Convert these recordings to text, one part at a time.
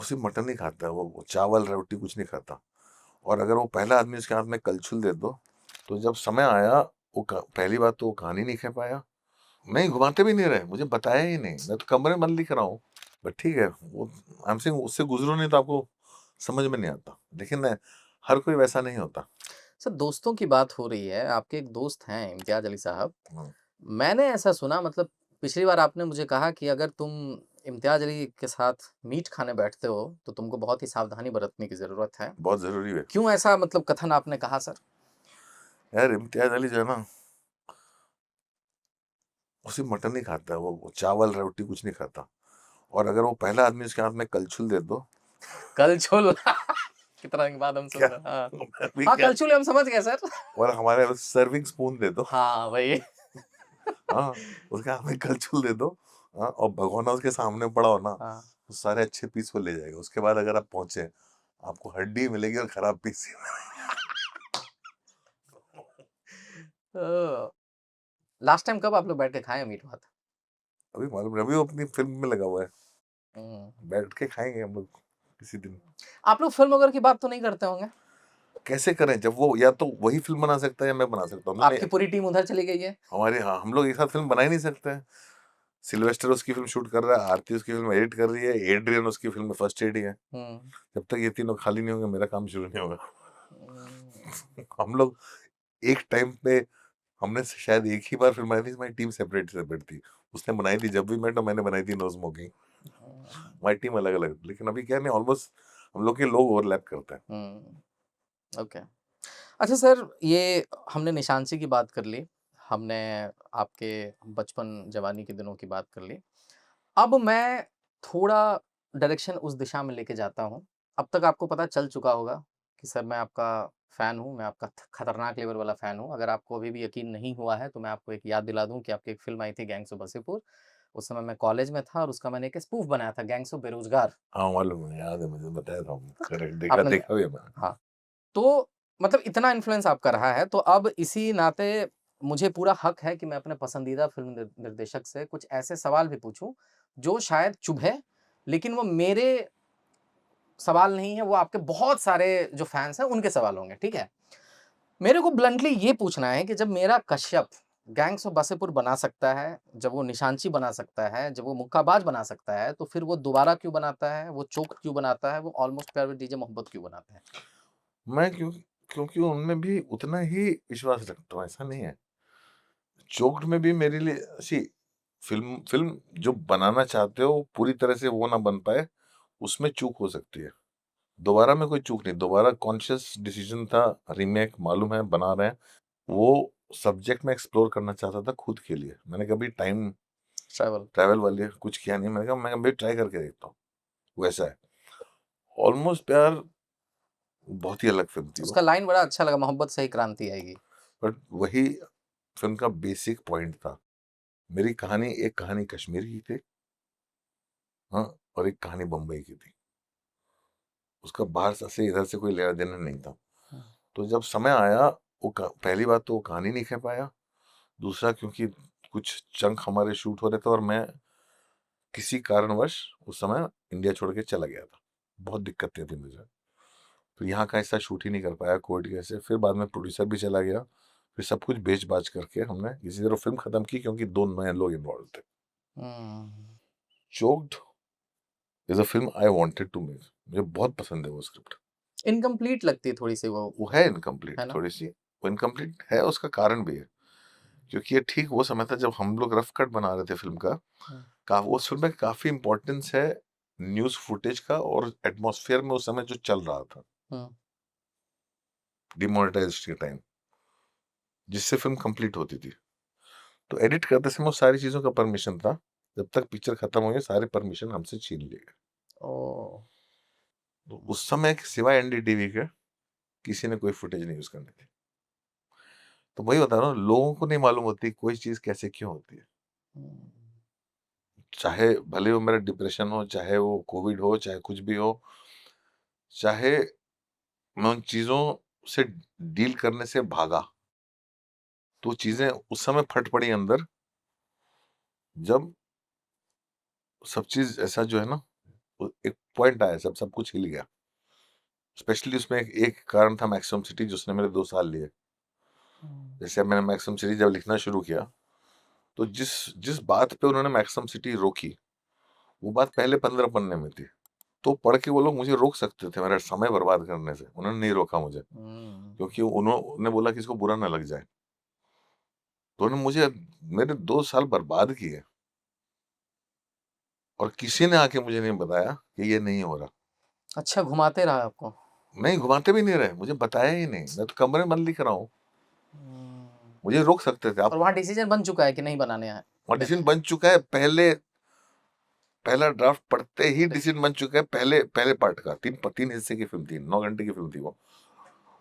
वो सिर्फ मटन ही खाता है, वो चावल रोटी कुछ नहीं खाता। और अगर वो पहला आदमी उसके हाथ में कलछुल दे दो, तो जब समय आया, पहली बात तो वो कहानी नहीं कह पाया, नहीं घुमाते भी नहीं रहे, मुझे बताया ही नहीं, मैं तो कमरे में लिख रहा हूँ। बट ठीक है, वो हमसे उससे गुजरो नहीं तो आपको समझ में नहीं आता, लेकिन हर कोई वैसा नहीं होता। सर दोस्तों की बात हो रही है, आपके एक दोस्त हैं इम्तियाज़ अली साहब। हम्म, मैंने ऐसा सुना मतलब पिछली बार आपने मुझे कहा कि अगर तुम इम्तियाज़ अली के साथ मीट खाने बैठते हो, तो तुमको बहुत ही सावधानी बरतने की ज़रूरत है। बहुत जरूरी है। क्यों ऐसा मतलब कथन आपने कहा सर? यार इम्तियाज अली जो है ना, वो सिर्फ मटन ही खाता है, वो चावल रोटी कुछ नहीं खाता। और अगर वो पहला आदमी उसके हाथ में कलछुल दे दो, कलछुल कितना दिन बाद हम क्या सुन रहे हैं। हाँ। अभी हाँ, क्या, कलछुल हम समझ गए सर। और हमारे सर्विंग स्पून दे दो। हाँ, वही। हाँ, उसके हाथ में कलछुल दे दो। हाँ, और भगोना उसके सामने पड़ा हो ना, हाँ। तो सारे अच्छे पीस वो ले जाएगा। उसके बाद अगर आप पहुंचे, आपको हड्डी मिलेगी और खराब पीस। तो लास्ट टाइम कब आप लोग बैठ के खाए हैं मीट भात? अभी मालूम नहीं, अभी वो अपनी फिल्म में लगा हुआ है, हुँ। बैठ के खाएंगे हम लोग किसी दिन। आप लोग फ़िल्म वगैरह की बात तो नहीं करते होंगे? कैसे करें जब वो या तो वही फिल्म बना सकता है या मैं बना सकता हूँ, आपकी पूरी टीम उधर चली गई है? हमारे, हाँ, हम लोग एक साथ फिल्म बना ही नहीं सकते हैं। सिल्वेस्टर उसकी फिल्म शूट कर रहा है, आरती उसकी फिल्म एडिट कर रही है, एड्रियन उसकी फिल्म में फर्स्ट एड ही है। हुँ। जब तक ये तीनों खाली नहीं होंगे, मेरा काम शुरू नहीं होगा। हुँ। हम लोग एक टाइम पे, हमने शायद एक ही बार फिल्म बनाई थी, हमारी टीम सेपरेट सेपरेट थी। उसने बनाई थी जब वी मेट, और मैंने बनाई थी नो स्मोकिंग। हमारी टीम अलग अलग, लेकिन अभी क्या नहीं, ऑलमोस्ट हम लोग के लोग ओवरलैप करते हैं। हुँ, ओके। अच्छा सर, ये हमने निशांशी की बात कर ली, हमने आपके बचपन, जवानी के दिनों की बात कर ली। अब मैं थोड़ा डायरेक्शन उस दिशा में लेके जाता हूँ। अब तक आपको पता चल चुका होगा कि सर मैं आपका फ़ैन हूँ, मैं आपका थ खतरनाक लेवल वाला फ़ैन हूँ। अगर आपको अभी भी यकीन नहीं हुआ है, तो मैं आपको एक याद दिला दूँ कि आपकी एक फ़िल्म आई थी गैंग्स ऑफ वासेपुर। उस समय मैं कॉलेज में था और उसका मैंने एक स्पूफ़ बनाया था गैंग्स ऑफ बेरोज़गार। हाँ मालूम है, याद है, मुझे बताया था, करेक्ट, देखा आपने देखा भी है मैंने। हाँ, तो मतलब इतना इन्फ्लुएंस आपका रहा है, तो अब इसी नाते मुझे पूरा हक है कि मैं अपने पसंदीदा फ़िल्म निर्देशक से कुछ ऐसे सवाल भी पूछूँ, जो शायद चुभे, लेकिन वो मेरे सवाल नहीं है, वो आपके बहुत सारे जो फैन्स हैं, उनके सवाल होंगे, ठीक है? मेरे को ब्लंटली ये पूछना है कि जब मेरा कश्यप गैंग्स ऑफ वासेपुर बना सकता है, जब वो निशांची बना सकता है, जब वो मुक्काबाज बना सकता है, तो फिर वो दोबारा क्यों बनाता है, वो चोक क्यों बनाता है, वो ऑलमोस्ट प्यार विद डीजे मोहब्बत क्यों बनाता है? मैं क्योंकि उनमें भी उतना ही विश्वास रखता हूँ, ऐसा नहीं है। चोक्ड में भी मेरे लिए सी, फिल्म फिल्म जो बनाना चाहते हो पूरी तरह से वो ना बन पाए, उसमें चूक हो सकती है। दोबारा में कोई चूक नहीं, दोबारा कॉन्शियस डिसीजन था, रीमेक मालूम है बना रहे हैं। वो सब्जेक्ट में एक्सप्लोर करना चाहता था खुद के लिए, मैंने कभी टाइम ट्रैवल। ट्रैवल वाले कुछ किया नहीं। मैंने कहा मैं अभी ट्राई करके देखता हूँ, वैसा है। ऑलमोस्ट प्यार बहुत ही अलग फिल्म थी उसका वो, लाइन बड़ा अच्छा लगा, मोहब्बत से ही क्रांति आएगी। बट वही फिल्म का बेसिक पॉइंट था। मेरी कहानी, एक कहानी कश्मीर की थी, हाँ, और एक कहानी बम्बई की थी। उसका बाहर से इधर से कोई लेना देना नहीं था। हुँ, तो जब समय आया, पहली बात तो वो कहानी नहीं कह पाया, दूसरा क्योंकि कुछ चंक हमारे शूट हो रहे थे और मैं किसी कारणवश उस समय इंडिया छोड़ के चला गया था, बहुत दिक्कतें थी मुझे, तो यहाँ का हिस्सा शूट ही नहीं कर पाया कोर्ट के से। फिर बाद में प्रोड्यूसर भी चला गया, फिर सब कुछ बेच बाच करके हमने इसी तरह फिल्म खत्म की, क्योंकि दो नए लोग इन्वॉल्व थे। हुँ। Choked is a film I wanted to make, मुझे बहुत पसंद है वो स्क्रिप्ट। इनकम्प्लीट लगती है थोड़ी-सी वो, वो है इनकम्प्लीट है ना? थोड़ी सी, वो इनकम्प्लीट है, उसका कारण भी है, क्योंकि ये ठीक वो समय था जब हम लोग रफ कट बना रहे थे फिल्म का। हुँ, उस फिल्म में काफी इंपॉर्टेंस है न्यूज फुटेज का, और एटमॉस्फेयर में उस समय जो चल रहा था हुँ, डिमोनेटाइज के टाइम, जिससे फिल्म कंप्लीट होती थी। तो एडिट करते समय वो सारी चीजों का परमिशन था, जब तक पिक्चर खत्म हो गई सारे परमिशन हमसे छीन लिए गए। ओह! तो उस समय सिवाय एनडीटीवी के किसी ने कोई फुटेज नहीं यूज करनी थी। तो वही बता रहा हूँ, लोगों को नहीं मालूम होती कोई चीज कैसे क्यों होती है। हुँ, चाहे भले वो मेरा डिप्रेशन हो, चाहे वो कोविड हो, चाहे कुछ भी हो, चाहे मैं उन चीजों से डील करने से भागा, तो चीजें उस समय फट पड़ी अंदर, जब सब चीज ऐसा जो है ना, एक पॉइंट आया, सब कुछ हिल गया। स्पेशली उसमें एक कारण था मैक्सिमम सिटी, जिसने मेरे 2 साल लिए। जैसे मैंने मैक्सिमम सिटी जब लिखना शुरू किया, तो जिस जिस बात पे उन्होंने मैक्सिमम सिटी रोकी, वो बात पहले 15 पन्ने में थी। तो पढ़ के वो लोग मुझे रोक सकते थे मेरा समय बर्बाद करने से, उन्होंने नहीं रोका मुझे, क्योंकि उन्होंने बोला कि इसको बुरा ना लग जाए। तो उन्होंने मुझे मेरे 2 साल बर्बाद किए, और किसी ने आके मुझे नहीं बताया कि ये नहीं हो रहा। अच्छा, घुमाते रहा आपको। नहीं, घुमाते भी नहीं रहे, मुझे बताया ही नहीं। मैं तो कमरे में बंद लिख रहा हूँ, मुझे रोक सकते थे आप। और वहाँ डिसीजन बन चुका है कि नहीं बनाने हैं। ऑडिशन बन चुका है, पहला ड्राफ्ट पढ़ते ही डिसीजन बन चुका है। पहले पार्ट का 3 हिस्से की फिल्म थी, 9 घंटे की फिल्म थी वो।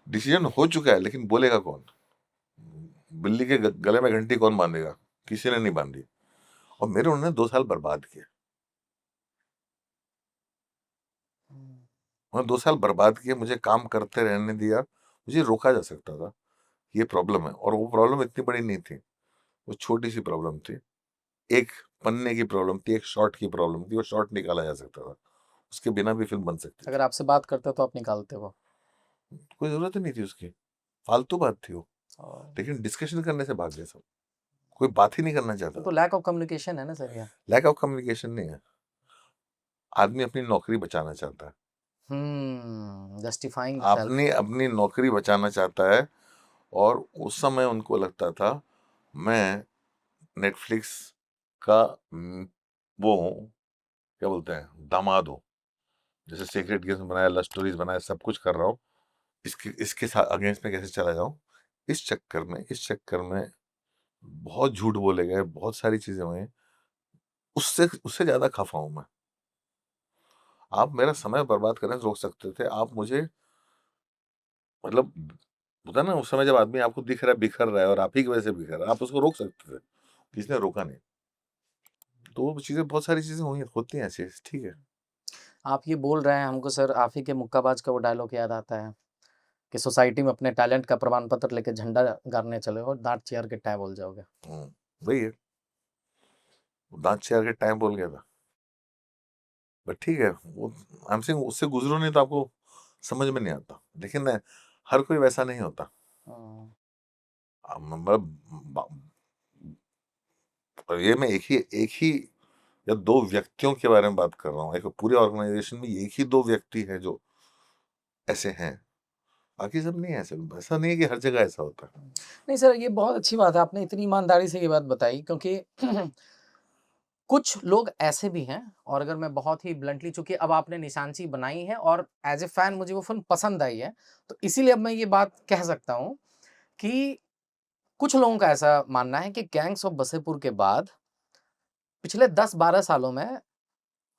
डिसीजन हो चुका है, लेकिन बोलेगा कौन? बिल्ली के गले में घंटी कौन बांधेगा? किसी ने नहीं बांधी। और मेरे उन्होंने 2 साल बर्बाद किए। उन्होंने 2 साल बर्बाद किए, मुझे काम करते रहने दिया। मुझे रोका जा सकता था, ये प्रॉब्लम है। और वो प्रॉब्लम इतनी बड़ी नहीं थी, वो छोटी सी प्रॉब्लम थी। एक पन्ने की प्रॉब्लम थी, एक शॉट की प्रॉब्लम थी। वो शॉट निकाला जा सकता था, उसके बिना भी फिल्म बन सकती थी। अगर आपसे बात करते तो आप निकालते वो। कोई जरूरत ही नहीं थी उसकी, फालतू बात थी वो। और लेकिन डिस्कशन करने से भाग गए सब, कोई बात ही नहीं करना चाहता तो था। लैक ऑफ कम्युनिकेशन है ना सर ये। लैक ऑफ कम्युनिकेशन नहीं है, आदमी अपनी नौकरी बचाना चाहता है। Justifying self. आपने अपनी नौकरी बचाना चाहता है। और उस समय उनको लगता था मैं नेटफ्लिक्स का वो हूँ, क्या बोलते हैं, दामाद हूँ। जैसे सीक्रेट गेम्स बनाया, लव स्टोरीज बनाया, सब कुछ कर रहा हूँ। इसके साथ अगेंस्ट में कैसे चला जाऊं? इस चक्कर में बहुत झूठ बोले गए, बहुत सारी चीजें हुई। उससे उससे ज्यादा खफा हूं मैं। आप मेरा समय बर्बाद करने से रोक सकते थे, आप मुझे, मतलब, होता है ना उस समय जब आदमी आपको दिख रहा है बिखर रहा है, और आप ही की वजह से बिखर रहा है, आप उसको रोक सकते थे, किसी ने रोका नहीं। तो वो चीजें, बहुत सारी चीजें हुई, होती हैं ऐसी, ठीक है। आप ये बोल रहे हैं हमको सर, आप ही के मुक्काबाज का वो डायलॉग याद आता है कि सोसाइटी में अपने टैलेंट का प्रमाण पत्र लेके झंडा गाड़ने चले हो, दांत चियर के टाइ बोल जाओगे। वही है, दांत चार के टाइम बोल गया था। बट ठीक है, वो आई एम सेइंग, उससे गुजरो नहीं तो आपको समझ में नहीं आता। लेकिन हर कोई वैसा नहीं होता। हम्म, मतलब, और ये मैं एक ही या दो व्यक्तियों के बारे में बात कर रहा हूँ। एक पूरे ऑर्गेनाइजेशन में एक ही दो व्यक्ति है जो ऐसे हैं, बाकी सब नहीं है ऐसे। ऐसा नहीं है कि हर जगह ऐसा होता है। नहीं सर, ये बहुत अच्छी बात है, आपने इतनी ईमानदारी से ये बात बताई, क्योंकि कुछ लोग ऐसे भी हैं, और अगर मैं बहुत ही ब्लंटली, चूंकि अब आपने निशानची बनाई है और एज ए फैन मुझे वो फिल्म पसंद आई है, तो इसीलिए अब मैं ये बात कह सकता हूँ कि कुछ लोगों का ऐसा मानना है कि गैंग्स ऑफ वसेपुर के बाद पिछले 10-12 सालों में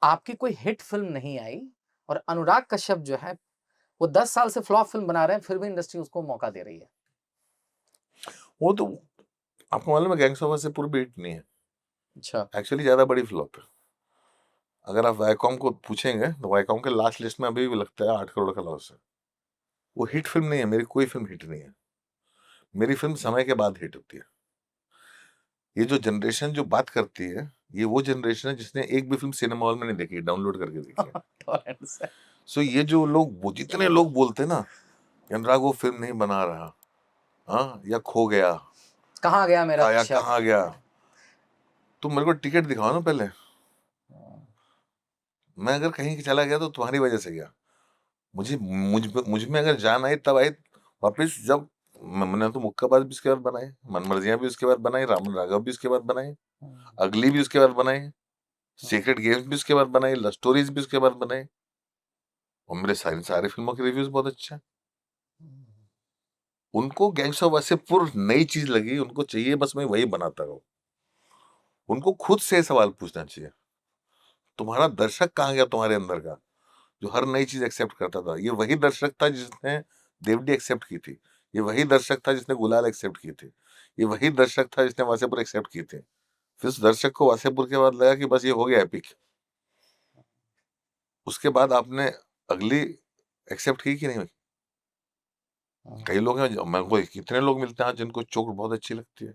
आपकी कोई हिट फिल्म नहीं आई, और अनुराग कश्यप जो है वो 10 साल से फ्लॉप फिल्म बना रहे हैं, फिर भी इंडस्ट्री उसको मौका दे रही है। वो तो, आपको मालूम है, गैंग्स ऑफ वासेपुर भी हिट नहीं है, अच्छा। एक्चुअली ज्यादा बड़ी फ्लॉप है। अगर आप वाईकॉम को पूछेंगे तो वाईकॉम के लास्ट लिस्ट में अभी भी लगता है 8 करोड़ का लॉस है। वो हिट फिल्म नहीं है, मेरी कोई फिल्म हिट नहीं है। मेरी फिल्म समय के बाद हिट होती है। ये जो जनरेशन जो बात करती है, ये वो जनरेशन है जिसने एक भी फिल्म सिनेमा हॉल में नहीं देखी, डाउनलोड करके देखी है। टॉरेंट से। सो ये जो लोग, वो जितने लोग बोलते हैं ना कि अनुराग वो फिल्म नहीं बना रहा, हाँ, या खो गया, कहाँ गया मेरा या कश्यप। कहाँ गया, तुम मेरे को टिकट दिखाओ ना पहले। मैं अगर कहीं चला गया तो तुम्हारी वजह से गया। मुझ में अगर जान आई तब आई वापिस, जब मैंने तो मुक्काबाज भी उसके बाद बनाई, मनमर्जियां भी उसके बाद बनाई, रामन राघव भी उसके बाद बनाई, अगली भी उसके बाद बनाई, सीक्रेट गेम्स भी उसके बाद बनाई, लव स्टोरीज भी उसके बाद बनाई। और मेरे सारे सारे फिल्मों के रिव्यूज बहुत अच्छे हैं। उनको गैंग्स ऑफ वासेपुर नई चीज लगी, उनको चाहिए बस मैं वही बनाता रहूं। उनको खुद से सवाल पूछना चाहिए, तुम्हारा दर्शक कहाँ गया तुम्हारे अंदर का, जो हर नई चीज एक्सेप्ट करता था? ये वही दर्शक था जिसने देवडी एक्सेप्ट की थी, ये वही दर्शक था जिसने गुलाल एक्सेप्ट की थी, ये वही दर्शक था जिसने वासेपुर एक्सेप्ट की थी। फिर उस दर्शक को वासेपुर के बाद लगा कि बस ये हो गया एपिक। उसके बाद आपने अगली एक्सेप्ट की कि नहीं? कई लोग हैं, मेरे को कितने लोग मिलते हैं जिनको चोट बहुत अच्छी लगती है,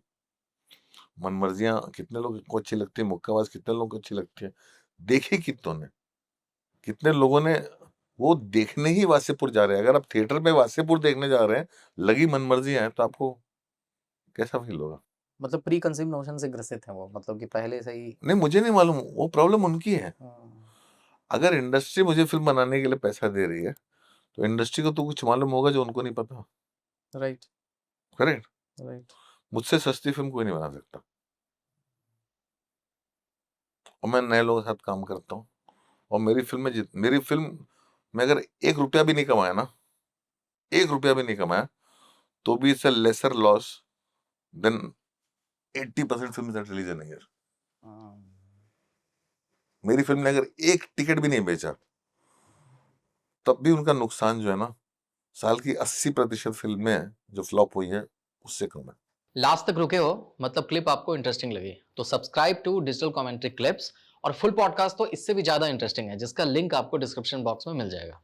मनमर्जियां कितने लोग को अच्छी लगती है, मुक्काबाज कितने लोगों को अच्छी लगती है, देखी कितनों ने। कितने लोगों ने वो देखने ही वासेपुर जा रहे हैं। अगर आप थिएटर में वासेपुर देखने जा रहे हैं, लगी मनमर्जी है, तो आपको कैसा फील होगा? मतलब प्री कंसीव नोशन से ग्रसित हैं वो, मतलब कि पहले से ही। नहीं, मुझे नहीं मालूम, वो प्रॉब्लम उनकी है। हाँ, अगर इंडस्ट्री मुझे फिल्म बनाने के लिए पैसा दे रही है, तो इंडस्ट्री को तो कुछ मालूम होगा जो उनको नहीं पता। Right, correct? राइट। मुझसे सस्ती फिल्म कोई नहीं बना सकता। और मैं नए लोगों के साथ काम करता हूँ, और मेरी फिल्म में अगर 1 रुपया भी नहीं कमाया ना, 1 रुपया भी नहीं कमाया, तो भी it's a lesser loss than 80% films that release in a year. हाँ, मेरी फिल्म ने अगर 1 टिकट भी नहीं बेचा, तब भी उनका नुकसान जो है ना, साल की 80% फिल्में जो फ्लॉप हुई है, उससे कम है। लास्ट तक रुके हो, मतलब क्लिप आपको इंटरेस्टिंग लगी, तो subscribe to digital commentary clips. और फुल पॉडकास्ट तो इससे भी ज्यादा इंटरेस्टिंग है, जिसका लिंक आपको डिस्क्रिप्शन बॉक्स में मिल जाएगा।